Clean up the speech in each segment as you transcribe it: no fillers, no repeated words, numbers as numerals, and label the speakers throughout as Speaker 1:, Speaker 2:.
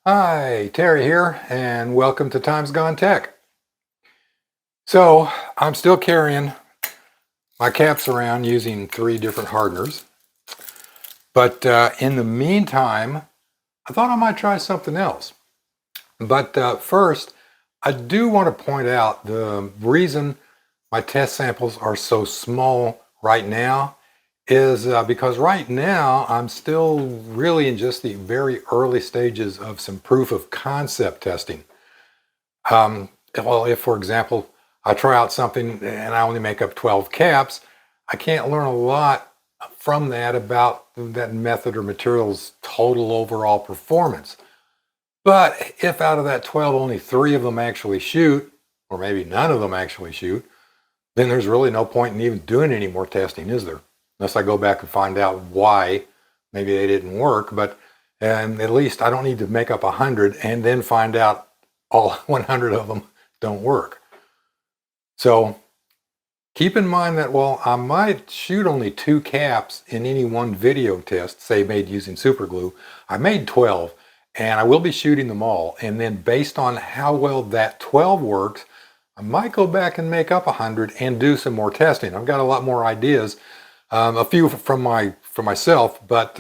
Speaker 1: Hi, Terry here, and welcome to Times Gone Tech. So, I'm still carrying my caps around using 3 different hardeners, but in the meantime, I thought I might try something else. But first, I do want to point out the reason my test samples are so small right now is because right now I'm still really in just the very early stages of some proof of concept testing. Um, well, if, for example, I try out something and I only make up 12 caps, I can't learn a lot from that about that method or material's total overall performance. But if out of that 12, only 3 of them actually shoot, or maybe none of them actually shoot, then there's really no point in even doing any more testing, is there? Unless I go back and find out why maybe they didn't work. But at least I don't need to make up 100 and then find out all 100 of them don't work. So keep in mind that while I might shoot only 2 caps in any one video test, say made using super glue, I made 12 and I will be shooting them all. And then based on how well that 12 works, I might go back and make up 100 and do some more testing. I've got a lot more ideas, a few from myself, but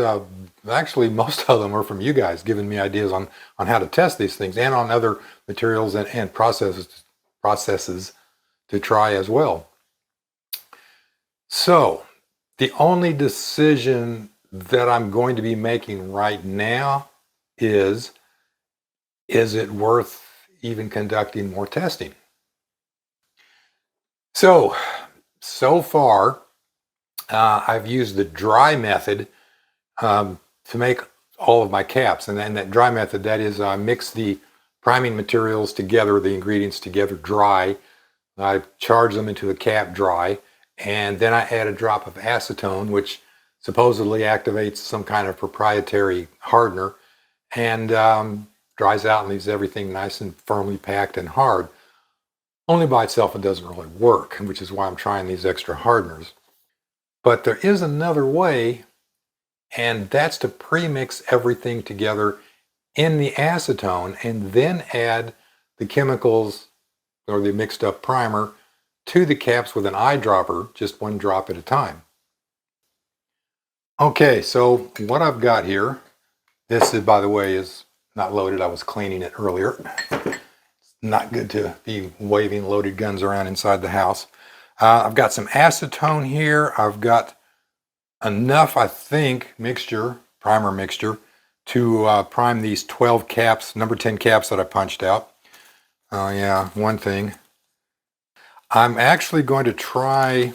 Speaker 1: actually most of them are from you guys giving me ideas on how to test these things and on other materials and processes to try as well. So the only decision that I'm going to be making right now is it worth even conducting more testing? So far, I've used the dry method to make all of my caps. And then that dry method, that is, I mix the priming materials together, the ingredients together dry. I charge them into a cap dry, and then I add a drop of acetone, which supposedly activates some kind of proprietary hardener, and dries out and leaves everything nice and firmly packed and hard. Only by itself it doesn't really work, which is why I'm trying these extra hardeners. But there is another way, and that's to pre-mix everything together in the acetone and then add the chemicals or the mixed up primer to the caps with an eyedropper, just 1 drop at a time. Okay, so what I've got here, this is, by the way, is not loaded. I was cleaning it earlier. Not good to be waving loaded guns around inside the house. I've got some acetone here. I've got enough, I think, primer mixture, to prime these 12 caps, number 10 caps that I punched out. Oh yeah, one thing. I'm actually going to try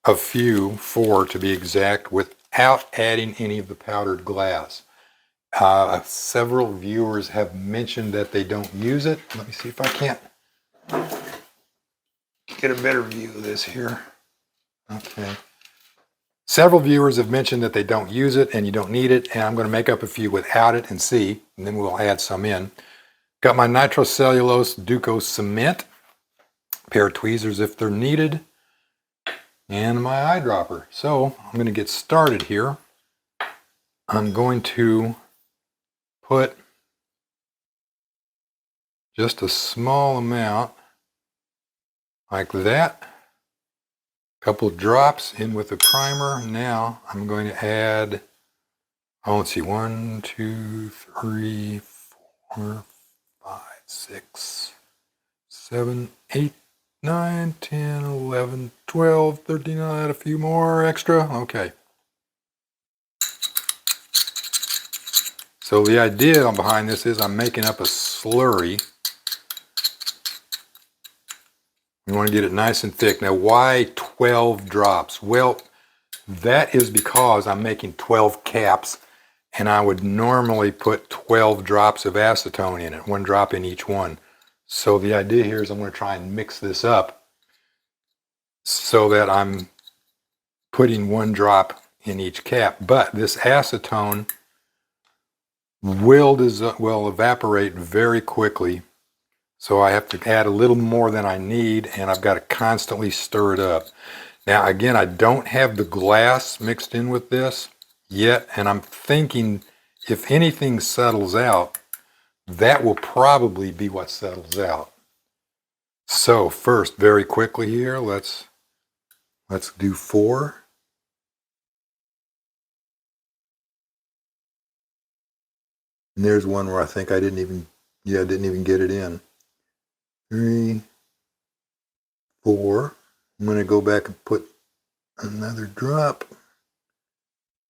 Speaker 1: a few, 4 to be exact, without adding any of the powdered glass. Several viewers have mentioned that they don't use it. Let me see if I can't get a better view of this here. Okay. Several viewers have mentioned that they don't use it and you don't need it, and I'm going to make up a few without it and see, and then we'll add some in. Got my nitrocellulose Duco cement, a pair of tweezers if they're needed, and my eyedropper. So I'm going to get started here. I'm going to put just a small amount like that. A couple drops in with the primer. Now I'm going to add, let's see, 1, 2, 3, 4, 5, 6, 7, 8, 9, 10, 11, 12, 13, I'll add a few more extra. Okay. So the idea behind this is I'm making up a slurry. You want to get it nice and thick. Now, why 12 drops? Well, that is because I'm making 12 caps, and I would normally put 12 drops of acetone in it, 1 drop in each one. So the idea here is I'm going to try and mix this up so that I'm putting 1 drop in each cap. But this acetone will evaporate very quickly, so I have to add a little more than I need, and I've got to constantly stir it up. Now again, I don't have the glass mixed in with this yet, and I'm thinking if anything settles out, that will probably be what settles out. So first, very quickly here, let's do 4. And there's one where I think I didn't even get it in. 3, 4. I'm going to go back and put another drop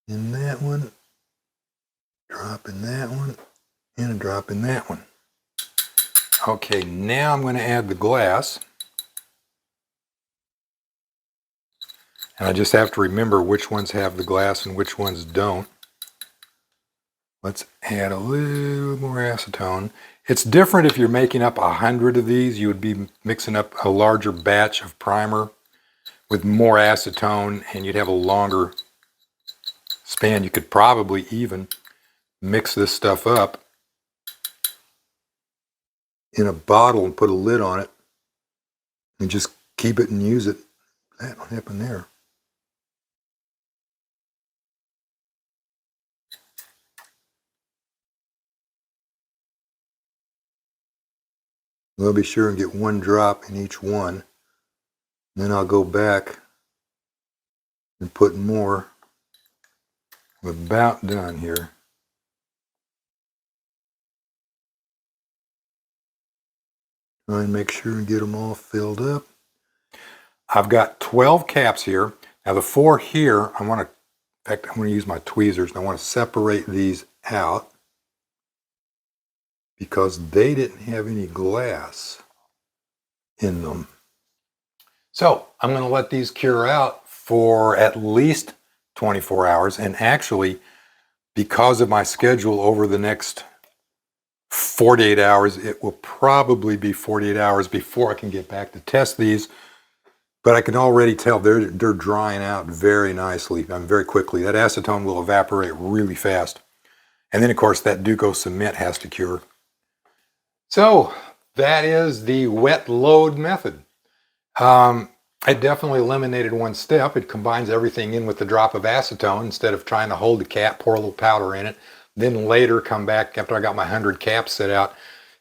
Speaker 1: in that one, drop in that one, and a drop in that one. Okay, now I'm going to add the glass. And I just have to remember which ones have the glass and which ones don't. Let's add a little more acetone. It's different if you're making up 100 of these. You would be mixing up a larger batch of primer with more acetone, and you'd have a longer span. You could probably even mix this stuff up in a bottle and put a lid on it and just keep it and use it. That will happen there. I'll be sure and get 1 drop in each one. Then I'll go back and put more. I'm about done here. Try and make sure and get them all filled up. I've got 12 caps here. Now the 4 here, I want to, in fact, I'm going to use my tweezers and I want to separate these out because they didn't have any glass in them. So I'm going to let these cure out for at least 24 hours. And actually, because of my schedule over the next 48 hours, it will probably be 48 hours before I can get back to test these. But I can already tell they're drying out very nicely, very quickly. That acetone will evaporate really fast. And then, of course, that Duco cement has to cure. So that is the wet load method. It definitely eliminated one step. It combines everything in with a drop of acetone instead of trying to hold the cap, pour a little powder in it, then later come back after I got my 100 caps set out.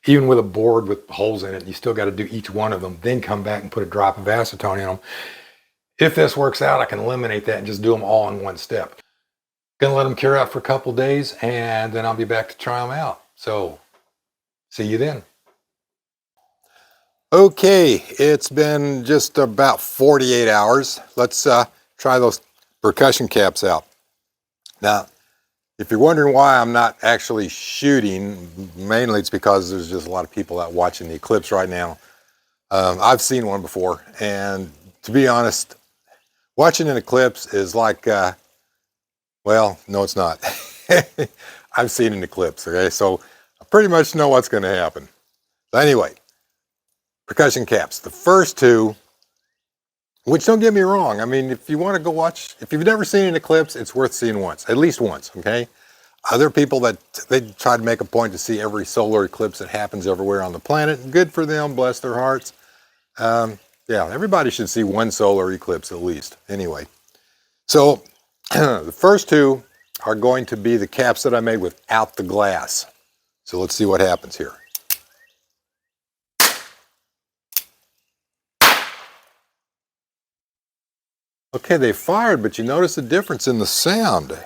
Speaker 1: Even with a board with holes in it, you still got to do each one of them, then come back and put a drop of acetone in them. If this works out, I can eliminate that and just do them all in one step. Gonna let them cure out for a couple days, and then I'll be back to try them out. So, see you then. Okay, it's been just about 48 hours. Let's try those percussion caps out. Now, if you're wondering why I'm not actually shooting, mainly it's because there's just a lot of people out watching the eclipse right now. I've seen one before, and to be honest, watching an eclipse is like, well, no it's not. I've seen an eclipse, okay? So I pretty much know what's going to happen. So anyway, percussion caps. The first 2, which don't get me wrong, I mean, if you want to go watch, if you've never seen an eclipse, it's worth seeing once, at least once, okay? Other people that they try to make a point to see every solar eclipse that happens everywhere on the planet. Good for them, bless their hearts. Yeah, everybody should see one solar eclipse at least. Anyway, so the first 2 are going to be the caps that I made without the glass. So let's see what happens here. Okay, they fired, but you notice the difference in the sound.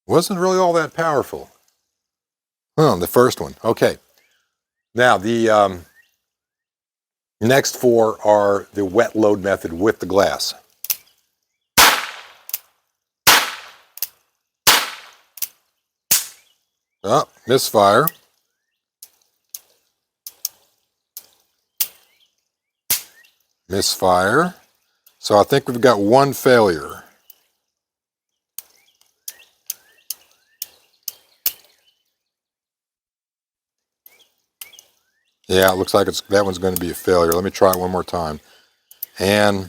Speaker 1: Wasn't really all that powerful. The first one. Okay. Now, the next 4 are the wet load method with the glass. Oh, misfire. Misfire. So I think we've got 1 failure. Yeah, it looks like that one's going to be a failure. Let me try it one more time. And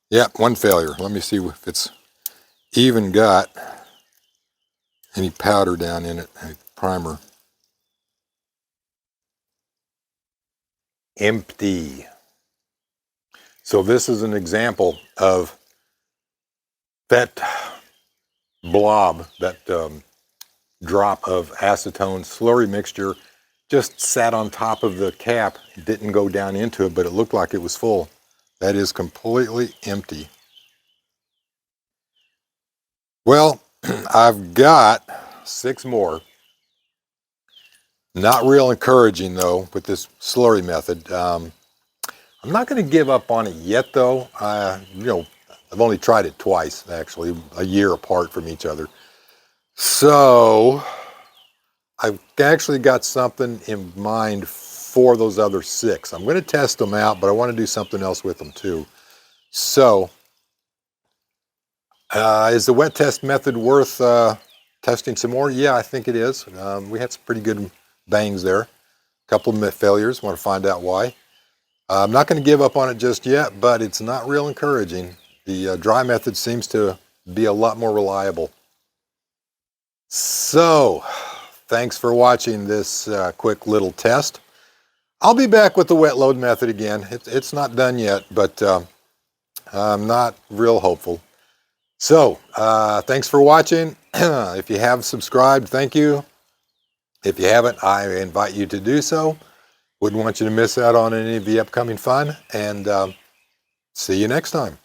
Speaker 1: yeah, 1 failure. Let me see if it's even got any powder down in it, any primer. Empty. So this is an example of That blob, that drop of acetone slurry mixture just sat on top of the cap. It didn't go down into it, but it looked like it was full. That is completely empty. Well, I've got 6 more. Not real encouraging though with this slurry method. I'm not going to give up on it yet though. I've only tried it twice actually, a year apart from each other. So I've actually got something in mind for those other 6. I'm going to test them out, but I want to do something else with them too. So is the wet test method worth testing some more? Yeah, I think it is. We had some pretty good bangs there. A couple of failures. Want to find out why. I'm not going to give up on it just yet, but it's not real encouraging. The dry method seems to be a lot more reliable. So, thanks for watching this quick little test. I'll be back with the wet load method again. It's not done yet, but I'm not real hopeful. So, thanks for watching. If you have subscribed, thank you. If you haven't, I invite you to do so. Wouldn't want you to miss out on any of the upcoming fun, and see you next time.